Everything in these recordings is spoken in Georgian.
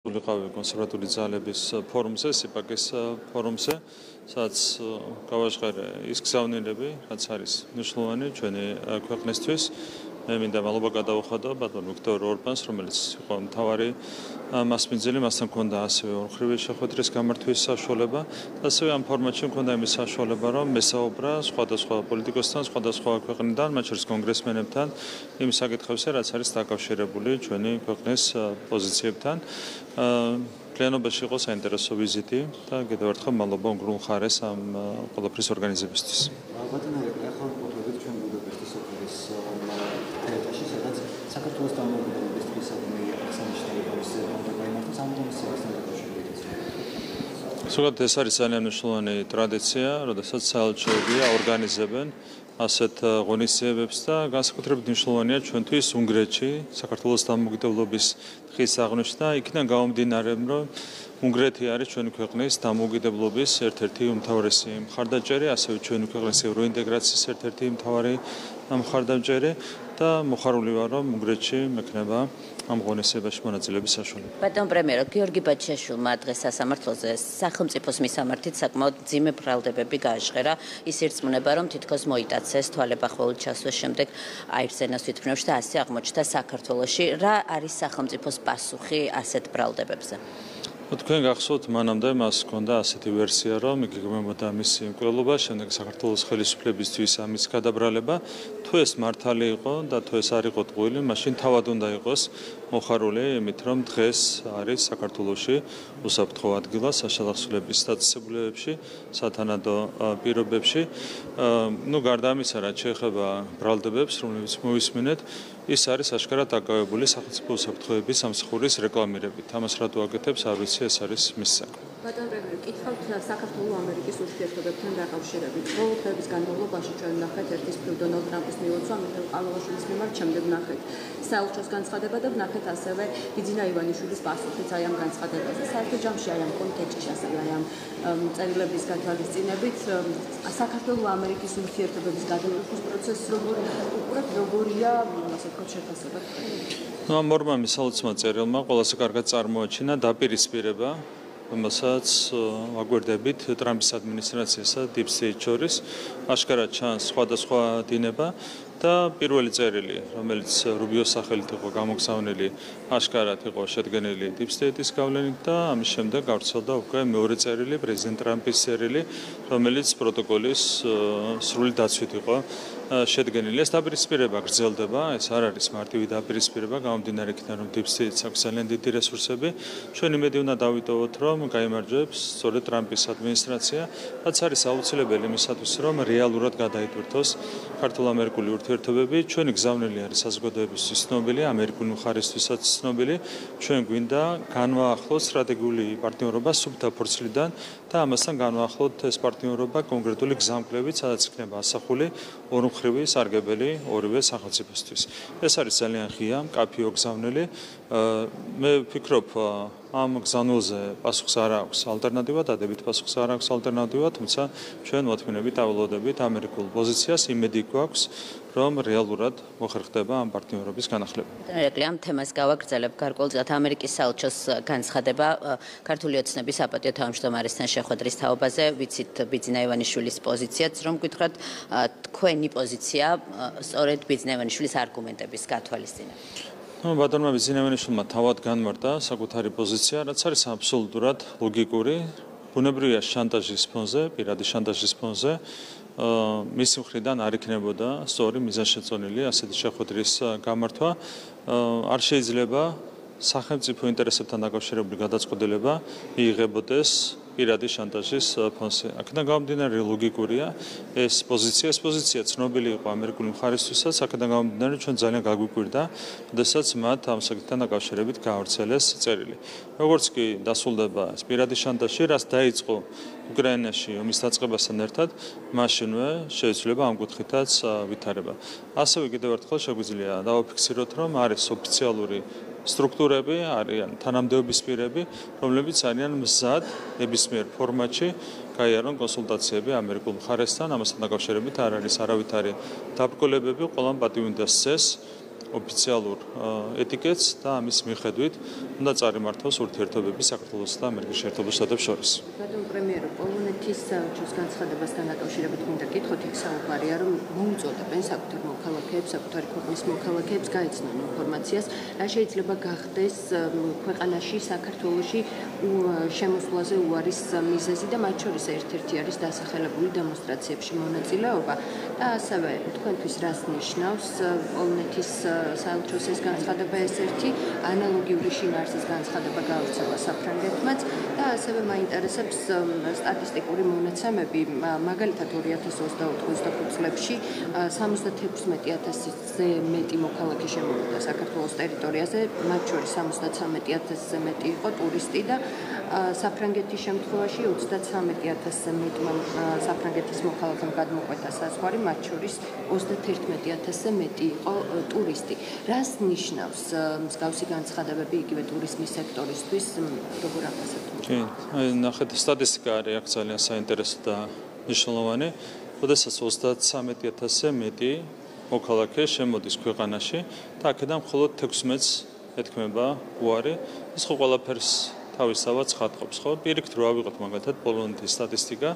ვიყავი კონსერვატული ძალების ფორუმზე, სიპაკის ფორუმზე, სადაც გავაჟღერე ის გზავნილები, რაც არის მნიშვნელოვანი ჩვენი ქვეყნისთვის. მე მინდა მადლობა გადავუხადო ბატონ ვიქტორ ორბანს, რომელიც იყო მთავარი მასპინძელი, მასთან ჰქონდა ასევე ორმხრივი შეხვედრის გამართვის საშუალება. ასევე ამ ფორმატში მქონდა იმის საშუალება, რომ მესაუბრა სხვადასხვა პოლიტიკოსთან, სხვადასხვა ქვეყნიდან, მათ შორის კონგრესმენებთან, იმ საკითხებზე, რაც არის დაკავშირებული ჩვენი ქვეყნის პოზიციებთან. Plenobაში იყო საინტერესო ვიზიტი და კიდევ ერთხელ მადლობა უნგრულ მხარეს ამ ყველაფრის ორგანიზებისთვის. საქართველოს დამოუკიდებლობის დღისადმი აღსანიშნავი ისრება იმართოს ამ კონფერენციასთან დაკავშირებით. ზოგადად ეს არის ძალიან მნიშვნელოვანი ტრადიცია, როდესაც საელჩოებია ორგანიზებენ ასეთ ღონისძიებებს და განსაკუთრებით მნიშვნელოვანია ჩვენთვის უნგრეთში საქართველოს დამოუკიდებლობის დღის აღნიშვნა. იქიდან გამომდინარე, რომ უნგრეთი არის ჩვენი ქვეყნის დამოუკიდებლობის ერთ-ერთი უმთავრესი მხარდაჭერი, ასევე ჩვენი ქვეყნის ევროინტეგრაციის ერთ-ერთი მთავარი მხარდაჭერი და მოხარული ვარ, რომ უნგრეთში მექნება ამ ღონისძიებაში მონაწილეობის საშუალება. ბატონ პრემიერო, გიორგი ბაჩაშვილმა დღეს სასამართლოზე სახელმწიფოს მისამართით საკმაოდ მძიმე ბრალდებები გააჟღერა. ის ირწმუნება, რომ თითქოს მოიტაცეს თვალებახველით ჩასვლის შემდეგ აირზენას თვითმფრინავში და ასე აღმოჩნდა საქართველოში. რა არის სახელმწიფოს პასუხი ასეთ ბრალდებებზე? თქვენ გახსოვთ, მანამდე მას ჰქონდა ასეთი ვერსია, რომ იგი გმებოდა მისი მკვლელობა, შემდეგ საქართველოს ხელისუფლებისთვის ამის გადაბრალება. თუ ეს მართალი იყო და თუ ეს არ იყო ტყუილი, მაშინ თავად უნდა იყოს მოხარული იმით, რომ დღეს არის საქართველოში უსაფრთხო ადგილა საშალახსულების სტატუსებულებებში, სათანადო პირობებში. გარდა ამისა, რაც შეეხება ბრალდებებს, რომლებიც მოვისმინეთ, ის არის აშკარად დაკავებული სახელმწიფო უსაფრთხოების სამსახურის რეკლამირებით. ამას რატო აკეთებს, არ ვიცი, ეს არის მის საქმე. ბატონ პრემიერ, კითხავთ საქართველოს-ამერიკის ურთიერთობებთან დაკავშირებით. ბოლო დღეების განმავლობაში ჩვენ ვნახეთ ერთის მხრივ დონალდ ტრამპის მილოცვა, მიხეილ ყავლაშვილის მიმართ, შემდეგ ვნახეთ საელჩოს განცხადება და ვნახეთ ასევე ბიძინა ივანიშვილის პასუხიც აი ამ განცხადებაზე. საერთო ჯამში აი ამ კონტექსტში ასევე აი ამ წერილების გათვალისწინებით საქართველოს-ამერიკის ურთიერთობების გადაურჩევის პროცესს როგორია ასე ვთქვათ შეფასება? ამ ორმა მისალოცმა წერილმა ყველაზე კარგად წარმოაჩინა დაპირისპირება, რომელსაც აგვერდებით ტრამპის ადმინისტრაციასა და Deep State შორის. აშკარად ჩანს სხვადასხვა დინება და პირველი წერილი, რომელიც რუბიოს სახელით იყო გამოგზავნილი, აშკარად იყო შედგენილი Deep State-ის გავლენით და ამის შემდეგ გავრცელდა უკვე მეორე წერილი, პრეზიდენტ ტრამპის წერილი, რომელიც პროტოკოლის სრული დაცვით იყო შედგენილი. ეს დაპირისპირება გრძელდება, ეს არ არის მარტივი დაპირისპირება, გამომდინარე იქიდან, რომ Deep State-ს აქვს ძალიან დიდი რესურსები. ჩვენ იმედი უნდა დავიტოვოთ, რომ გაიმარჯვებს სწორედ ტრამპის ადმინისტრაცია, რაც არის აუცილებელი იმისათვის, რომ რეალურად გადაიტვირთოს ქართულ-ამერიკული ურთიერთობები. ჩვენი გზავნილი არის საზოგადოებისთვის ცნობილი, ამერიკული მხარისთვისაც ცნობილი. ჩვენ გვინდა განვაახლოთ სტრატეგიული პარტნიორობა სუფთა ფორცლიდან და ამასთან განვაახლოთ ეს პარტნიორობა კონკრეტული გზამკვლევით, სადაც იქნება ასახული ორმხრივი სარგებელი ორივე სახელმწიფოსთვის. ეს არის ძალიან ღია, მკაფიო გზავნილი. მე ვფიქრობ, ამ გზავნილზე პასუხს არ აქვს ალტერნატივა, დადებით პასუხს არ აქვს ალტერნატივა, თუმცა ჩვენ მოთმინებით აველოდებით ამერიკულ პოზიციას, იმედი გვაქვს, რომ რეალურად მოხერხდება ამ პარტნიორობის განახლება. ამ თემას გავაგრძელებ გარკვეულწილად ამერიკის საელჩოს განცხადება ქართული ოცნების საპატიო თავმჯდომარესთან შეხვედრის თაობაზე, ვიცით ბიძინა ივანიშვილის პოზიციაც, რომ გითხრათ თქვენი პოზიცია სწორედ ბიძინა ივანიშვილის არგუმენტების გათვალისწინებით. ბატონმა ბიძინა ივანიშვილმა თავად განმარტა საკუთარი პოზიცია, რაც არის აბსოლუტურად ლოგიკური, ბუნებრივია შანტაჟის ფონზე, პირადი შანტაჟის ფონზე. მისი მხრიდან არ იქნებოდა სწორი მიზანშეწონილი ასეთი შეხვედრის გამართვა. არ შეიძლება სახელმწიფო ინტერესებთან დაკავშირებული გადაწყვეტილება მიიღებოდეს პირადი შანტაჟის ფონზე. აქედან გამომდინარე ლოგიკურია ეს პოზიცია ცნობილი იყო ამერიკული მხარისთვისაც, აქედან გამომდინარე ჩვენ ძალიან გაგვიკვირდა, როდესაც მათ ამ საკითხთან დაკავშირებით გაავრცელეს წერილი. როგორც კი დასრულდება ეს პირადი შანტაჟი, რაც დაიწყო უკრაინაში ომის დაწყებასთან ერთად, მაშინვე შეიძლება ამ კუთხითაც ვითარება. ასევე კიდევ ერთხელ შეგვიძლია დავაფიქსიროთ, რომ არის ოფიციალური სტრუქტურები, არიან თანამდებობის პირები, რომლებიც არიან მზად ნებისმიერ ფორმატში გაიარონ კონსულტაციები ამერიკულ მხარესთან, ამასთან დაკავშირებით არ არის არავითარი დაბრკოლებები, ყველამ პატივი უნდა სცეს ოფიციალურ ეტიკეტს და ამის მიხედვით უნდა წარიმართოს ურთიერთობები საქართველოსა და ამერიკის შეერთებულ შტატებს შორის. ბატონო პრემიერო, პოლონეთის საელჩოს განცხადებასთან დაკავშირებით მინდა გითხოთ, იქ საუბარია, რომ მოუწოდებენ საკუთარ მოქალაქეებს, საკუთარი ქვეყნის მოქალაქეებს გაეცნონ ინფორმაციას, რა შეიძლება გახდეს ქვეყანაში, საქართველოში შემოსვლაზე უარის მიზეზი და მათ შორის ერთ-ერთი არის დასახელებული დემონსტრაციებში მონაწილეობა და ასევე თქვენთვის რას ნიშნავს პოლონეთის საელჩოს ეს განცხადება ეს-ერთი ანალოგიური შინაარსის განცხადება გავრცელა საფრანგეთმაც და ასევე მაინტერესებს სტატისტიკური მონაცემები, მაგალითად 2024-25 წლებში 76,000-ზე მეტი მოქალაქე შემოვიდა საქართველოს ტერიტორიაზე, მათ შორის 73,000-ზე მეტი იყო ტურისტი და საფრანგეთის შემთხვევაში 33,000-ზე მეტმა საფრანგეთის მოქალაქემ გადმოყვეთა საზღვარი, მათ შორის 31,000-ზე მეტი იყო ტურისტი. რას ნიშნავს მსგავსი განცხადებები იგივე ტურიზმის სექტორისთვის, როგორ ახასებთ? კი, ნახეთ, სტატისტიკა არის აქ ძალიან საინტერესო და მნიშვნელოვანი. როდესაც 33,000-ზე მეტი მოქალაქე შემოდის ქვეყანაში და აქედან მხოლოდ 16-ს ეთქმება უარი, ეს ხო ყველაფერს თავისთავად ცხადყოფს, ხო? პირიქით რო ავიღოთ მაგალითად პოლონეთის სტატისტიკა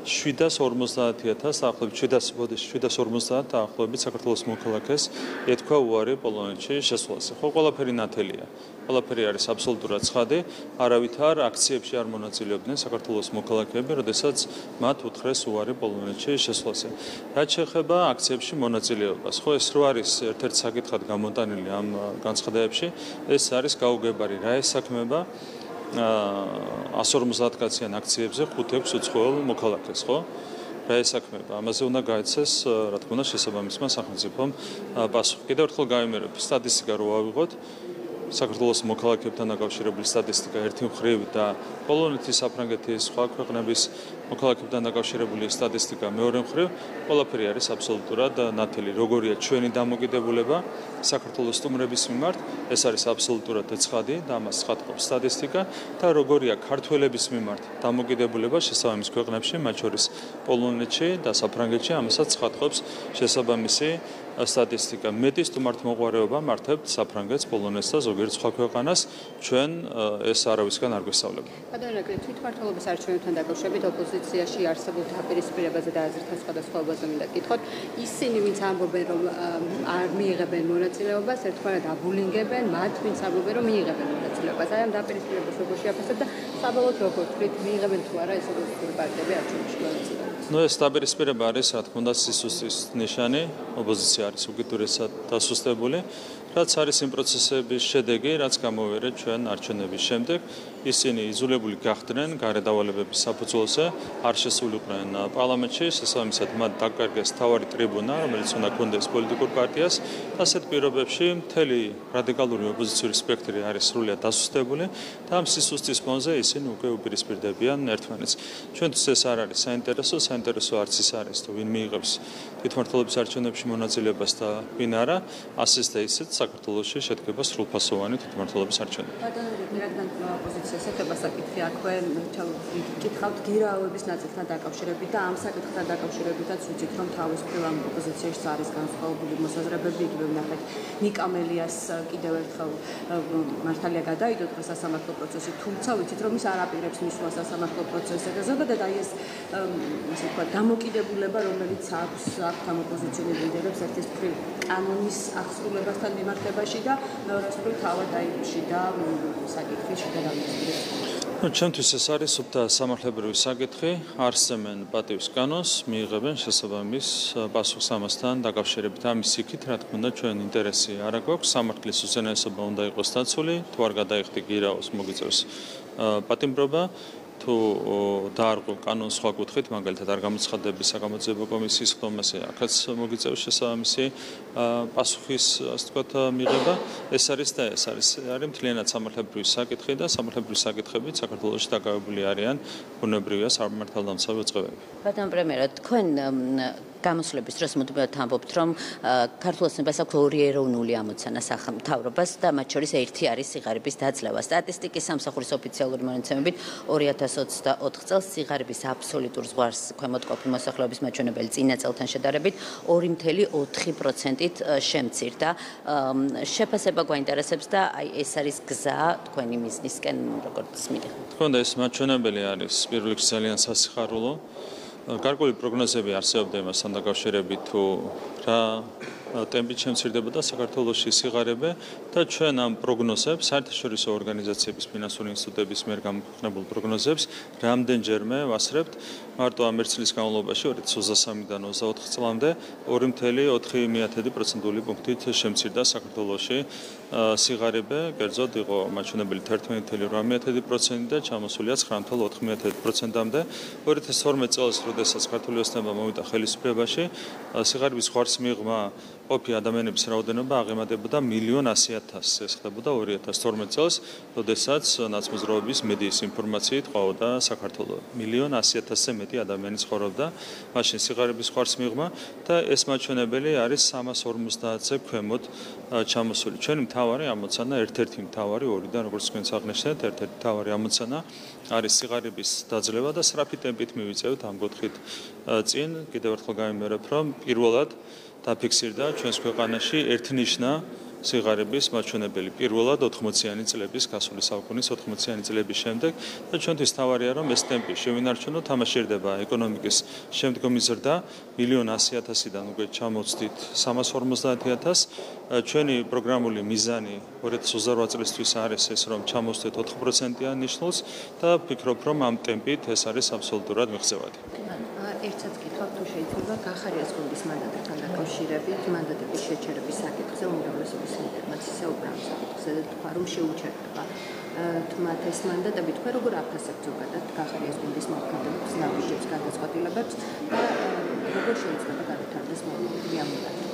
750,000 დაახლოებით 750 დაახლოებით საქართველოს მოქალაქეს ეთქვა უარი პოლონეთში შესვლაზე. ხო, ყველაფერი ნათელია. ყველაფერი არის აბსოლუტურად ცხადი, არავითარ აქციებში არ მონაწილეობდნენ საქართველოს მოქალაქეები, როდესაც მათ უთხრეს უარი პოლონეთში შესვლაზე. რაც შეეხება აქციებში მონაწილეობას, ხო, ეს რო არის ერთ-ერთი საკითხად გამოტანილი ამ განცხადებებში, ეს არის გაუგებარი, რა ესაქმება 150-კაციან აქციებზე 5-6 უცხოელ მოქალაქეს, ხო? რა ესაქმება? ამაზე უნდა გაეცეს, რა თქმა უნდა, შესაბამისმა სახელმწიფომ პასუხი. კიდევ ერთხელ გავიმერებ, სტატისტიკა რო ავიღოთ, საქართველოს მოქალაქეებთან დაკავშირებული სტატისტიკა ერთი მხრივ და პოლონეთის, საფრანგეთის, სხვა ქვეყნების მოქალაქეებთან დაკავშირებული სტატისტიკა მეორე მხრივ, ყველაფერი არის აბსოლუტურად ნათელი. როგორია ჩვენი დამოკიდებულება საქართველოს სტუმრების მიმართ, ეს არის აბსოლუტურად ცხადი და ამას ცხადყოფს სტატისტიკა და როგორია ქართველების მიმართ დამოკიდებულება შესაბამის ქვეყნებში, მათ შორის პოლონეთში და საფრანგეთში, ამასაც ცხადყოფს შესაბამისი სტატისტიკა. მეტი სტუმართმოყვარეობა მართებთ საფრანგეთს, პოლონეთს და ზოგიერთ სხვა ქვეყანას, ჩვენ ეს არავისგან არ გვესწავლება. ბატონო, თვითმმართველობის არჩევნებთან დაკავშირებით ოპოზიციაში არსებულ დაპირისპირებაზე და აზრთა სხვადასხვაობაზე მინდა გითხოთ. ისინი, ვინც ამბობენ, რომ არ მიიღებენ მონაწილეობას, ერთგვარად აბულინგებენ მათ, ვინც ამბობენ, რომ მიიღებენ მონაწილეობას. აი ამ დაპირისპირებას როგორ შეაფასებთ და საბოლოოდ როგორ თვლით, მიიღებენ თუ არა ეს ოპოზიციური პარტიები არჩევნებში მონაწილეობას? ეს დაპირისპირება არის, რა თქმა უნდა, სისუსტის ნიშანი, ოპოზიცია არის უკიდურესად დასუსტებული, რაც არის იმ პროცესების შედეგი, რაც გამოვიარეთ ჩვენ არჩევნების შემდეგ. ისინი იძულებული გახდნენ გარედავალებების საფუძველზე არ შესულიყვნენ პარლამენტში, შესაბამისად მათ დაკარგეს თავარი ტრიბუნა, რომელიც უნდა ჰქონდეს პოლიტიკურ პარტიას. ასეთ პირობებში მთელი რადიკალური ოპოზიციური სპექტრი არის სრულიად დასუსტებული და ამ სისუსტის ფონზე ისინი უკვე უპირისპირდებიან ერთმანეთს. ჩვენთვის ეს არ არის საინტერესო, საინტერესო არც ის არის, თუ ვინ მიიღებს თვითმმართველობის არჩევნებში მონაწილეობას და ვინ არა, ასეც და ისეც საქართველოში შედგება სრულფასოვანი თვითმმართველობის არჩევნები. ბატონო, რადგან ოპოზიციას ეხება საკითხი აქვე, გითხავთ გირაოების ნაწილთან დაკავშირებით და ამ საკითხთან დაკავშირებითაც ვიცით, რომ თავისუფლ ამ ოპოზიციაში არის განსხვავებული მოსაზრებები, იგივე ვნახეთ ნიკამელიას კიდევ ერთხელ მართალია გადაიდო დღეს სასამართლო პროცესი, თუმცა ვიცით, რომ ის არ აპირებს მისვლა სასამართლო პროცესზე და ზოგადად აი ეს ასე ვთქვათ, დამოკიდებულება, რომელიც აქვს ამ ოპოზიციური ლიდერებს ერთის მხრივ კანონის აღსრულებასთან მიმართებაში და მეორე მხრივ თავად აი შიდა საკითხის შიდა დამოკიდებულება. ჩვენთვის ეს არის სუფთა სამართლებრივი საკითხი, არსებენ პატივის კანონს, მიიღებენ შესაბამის პასუხს ამასთან დაკავშირებით. ამის იქით, რა თქმა უნდა, ჩვენ ინტერესი არ აქვს, სამართლის უზენაესობა უნდა იყოს დაცული, თუ არ გადაიხდი გირაოს, მოგიწევს პატიმრობა. თუ დაარღვევ კანონს სხვა კუთხით, მაგალითად არ გამოცხადების საგამოძიებო კომისიის ხდომაზე, აქაც მოგიწევს შესაბამისი პასუხის, ასე ვთქვათ, მიღება. ეს არის და ეს არის მთლიანად სამართლებრივი საკითხი და სამართლებრივი საკითხებით საქართველოში დაკავებული არიან ბუნებრივია სამართალდამცავი უწყებები. ბატონო პრემიერო, თქვენ გამოსვლების დროს მუდმივად ამბობთ, რომ ქართულ ოცნებას აქვს ორი ეროვნული ამოცანა სახელმთავრობას და მათ შორის ერთი არის სიღარიბის დაძლევა. სტატისტიკის სამსახურის ოფიციალური მონაცემებით 2024 წელს სიღარიბის აბსოლუტურ ზღვარს ქვემოთ ყოფილი მოსახლეობის მაჩვენებელი წინა წელთან შედარებით 2.4%-ით შემცირდა. შეფასება გვაინტერესებს და აი ეს არის გზა თქვენი მიზნისკენ როგორც მიდიხართ. თქონდა ეს მაჩვენებელი არის პირველ რიგში ძალიან სასიხარულო. გარკვეული პროგნოზები არსებობდა იმასთან დაკავშირებით თუ რა ტემპით შემცირდებოდა საქართველოში სიღარიბე და ჩვენ ამ პროგნოზებს საერთაშორისო ორგანიზაციების ფინანსური ინსტიტუტების მიერ გამოქვეყნებულ პროგნოზებს რამდენჯერმე ვასწრებთ მარტო ამ ერთ წლის განმავლობაში 2023-დან 24 წლამდე 2.4% პუნქტით შემცირდა საქართველოში სიღარიბე, კერძოდ იყო მაჩვენებელი 11.8% და ჩამოსულია 9.4%-მდე. 2012 წელს, როდესაც ქართული ოცნება მოვიდა ხელისუფლებაში, სიღარიბის ზღვარს მიღმა ყოფი ადამიანების რაოდენობა აღემატებოდა 1.100.000-ს. ეს ხდებოდა 2012 წელს, როდესაც ნაცმოძრაობის მედიის ინფორმაციით ყვაოდა საქართველო 1.100.000-ზე მეტი ადამიანი ცხოვრობდა მაშინ სიღარიბის ზღვარს მიღმა და ეს მაჩვენებელი არის 350-ზე ქვემოთ ჩამოსული. ჩვენი მთავარი ამოცანა, ერთ-ერთი მთავარი ორიდან, როგორც თქვენც აღნიშნეთ, ერთ-ერთი მთავარი ამოცანა არის სიღარიბის დაძლევა და სწრაფი ტემპით მივიწევთ ამ კუთხით წინ. კიდევ ერთხელ გამიმერებ, რომ პირველად დაფიქსირდა ჩვენს ქვეყანაში ერთნიშნა სიღარიბის მაჩვენებელი პირველად 80-იანი წლების გასული საუკუნის 80-იანი წლების შემდეგ და ჩვენთვის თავარია რომ ეს ტემპი შევინარჩუნოთ, თამაშირდება ეკონომიკის შემდგომი ზრდა 1.100.000-დან უკვე ჩამოვცდით 350.000. ჩვენი პროგრამული მიზანი 2028 წლისთვის არის ეს რომ ჩამოვცდეთ 4%-იან ნიშნულს და ვფიქრობ რომ ამ ტემპით ეს არის აბსოლუტურად მიღწევადი. ერთსაც გითხავთ თუ შეიძლება გახარიას გუნდის მანდატებთან დაკავშირებით მანდატების შეჩერების საკითხზე უმრავლესობის ინფორმაციისა უბრალოდ საკითხზე და თქვა რომ შეუჩერდება თუმცა ეს მანდატები თქვენ როგორ აფასებთ ზოგადად გახარიას გუნდის მოქმედების ნაბიჯებს გადაწყვეტილებებს და როგორ შეიძლება განვითარდეს მოვლენები ამ მანდატით?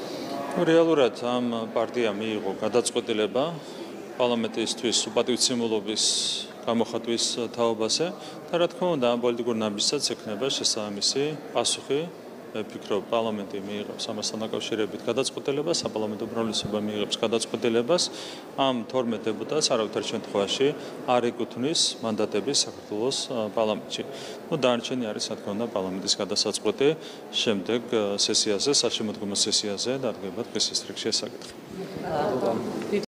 რეალურად ამ პარტიამ მიიღო გადაწყვეტილება პარლამენტისთვის უპატივცემულობის გამოხატვის თაობაზე და რა თქმა უნდა ამ პოლიტიკურ ნაბიჯსაც ექნება შესაბამისი პასუხი. მე ვფიქრობ პარლამენტი მიიღებს ამასთან დაკავშირებით გადაწყვეტილებას, საპარლამენტო უმრავლესობა მიიღებს გადაწყვეტილებას. ამ 12 დეპუტატს არავითარ შემთხვევაში არ ეკუთვნის მანდატები საქართველოს პარლამენტში. დანარჩენი არის რა თქმა უნდა პარლამენტის გადასაწყვეტი შემდეგ სესიაზე, საშემოდგომო სესიაზე და დგება დღის ეს რიგში ეს საკითხი.